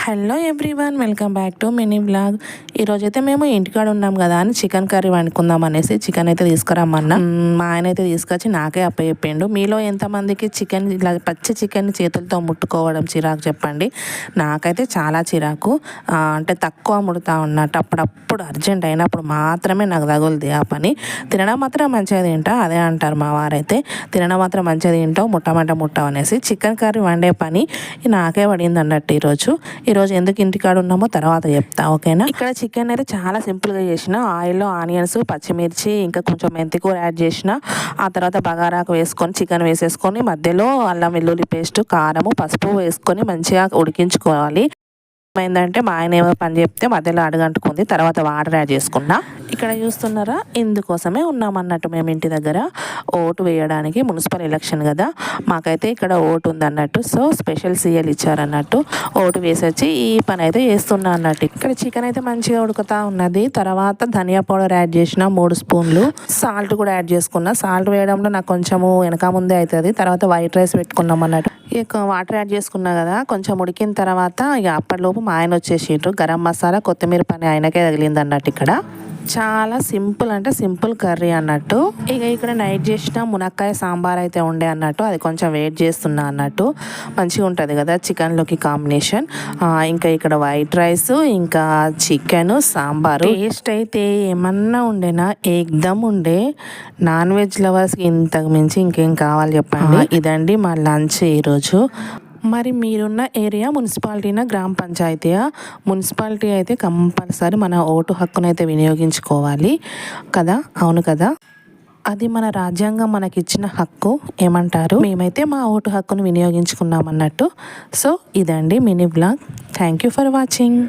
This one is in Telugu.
Hello everyone, welcome back to mini blog. ఈరోజైతే మేము ఇంటికాడ ఉన్నాం కదా అని చికెన్ కర్రీ వండుకుందాం అనేసి చికెన్ అయితే తీసుకురమ్మన్నా. మా ఆయన అయితే తీసుకొచ్చి నాకే అప్పచెప్పిండు. మీలో ఎంతమందికి చికెన్ ఇలా పచ్చి చికెన్ చేతులతో ముట్టుకోవడం చిరాకు చెప్పండి. నాకైతే చాలా చిరాకు. అంటే తక్కువ ముడతా ఉన్నట్టు అప్పుడప్పుడు అర్జెంట్ అయినప్పుడు మాత్రమే నాకు తగులుది ఆ పని. తినడం మాత్రం మంచిగా తింటా, అదే అంటారు మా వారైతే. తినడం మాత్రం మంచిగా తింటావు, ముట్టమంటావు అనేసి. చికెన్ కర్రీ వండే పని నాకే పడింది అన్నట్టు ఈరోజు ఎందుకు ఇంటికాడ ఉన్నామో తర్వాత చెప్తా, ఓకేనా. ఇక్కడ చికెన్ అయితే చాలా సింపుల్గా చేసిన. ఆయిల్లో ఆనియన్స్, పచ్చిమిర్చి, ఇంకా కొంచెం మెంతికూర యాడ్ చేసిన. ఆ తర్వాత బగారాకు వేసుకొని చికెన్ వేసేసుకొని మధ్యలో అల్లం వెల్లుల్లి పేస్ట్, కారము, పసుపు వేసుకొని మంచిగా ఉడికించుకోవాలి. ఏమైందంటే మా ఆయన ఏమో పని చెప్తే మధ్యలో అడుగంటుకుంది. తర్వాత వాటర్ యాడ్ చేసుకున్నా. ఇక్కడ చూస్తున్నారా, ఇందుకోసమే ఉన్నామన్నట్టు మేము ఇంటి దగ్గర ఓటు వేయడానికి. మున్సిపల్ ఎలక్షన్ కదా, మాకైతే ఇక్కడ ఓటు ఉంది అన్నట్టు. సో స్పెషల్ సీఎల్ ఇచ్చారన్నట్టు. ఓటు వేసొచ్చి ఈ పని అయితే చేస్తున్నా అన్నట్టు. ఇక్కడ చికెన్ అయితే మంచిగా ఉడుకుతా ఉన్నది. తర్వాత ధనియా పౌడర్ యాడ్ చేసిన 3 స్పూన్లు. సాల్ట్ కూడా యాడ్ చేసుకున్నా. సాల్ట్ వేయడంలో నాకు కొంచెము వెనక ముందే అవుతుంది. తర్వాత వైట్ రైస్ పెట్టుకున్నాం అన్నట్టు. ఇక వాటర్ యాడ్ చేసుకున్నా కదా, కొంచెం ఉడికిన తర్వాత ఇక అప్పటిలోపు మా ఆయన వచ్చేసిండ్రు. గరం మసాలా, కొత్తిమీర పని ఆయనకే తగిలింది అన్నట్టు. ఇక్కడ చాలా సింపుల్, అంటే సింపుల్ కర్రీ అన్నట్టు. ఇక ఇక్కడ నైట్ చేసిన మునక్కాయ సాంబార్ అయితే ఉండే అన్నట్టు. అది కొంచెం వెయిట్ చేస్తున్నా అన్నట్టు. మంచిగా ఉంటుంది కదా చికెన్లోకి కాంబినేషన్. ఇంకా ఇక్కడ వైట్ రైస్, ఇంకా చికెన్, సాంబారు. టేస్ట్ అయితే ఏమన్నా ఉండేనా, ఏకదమ్ ఉండే. నాన్ వెజ్ లవర్స్కి ఇంతకు మించి ఇంకేం కావాలి చెప్పండి. ఇదండి మా లంచ్ ఈరోజు. మరి మీరున్న ఏరియా మున్సిపాలిటీనా, గ్రామ పంచాయతీయా? మున్సిపాలిటీ అయితే కంపల్సరీ మన ఓటు హక్కునైతే వినియోగించుకోవాలి కదా, అవును కదా. అది మన రాజ్యాంగం మనకిచ్చిన హక్కు. ఏమంటారు? మేమైతే మా ఓటు హక్కును వినియోగించుకున్నాం అన్నట్టు. సో ఇదండి mini blog. Thank you for watching.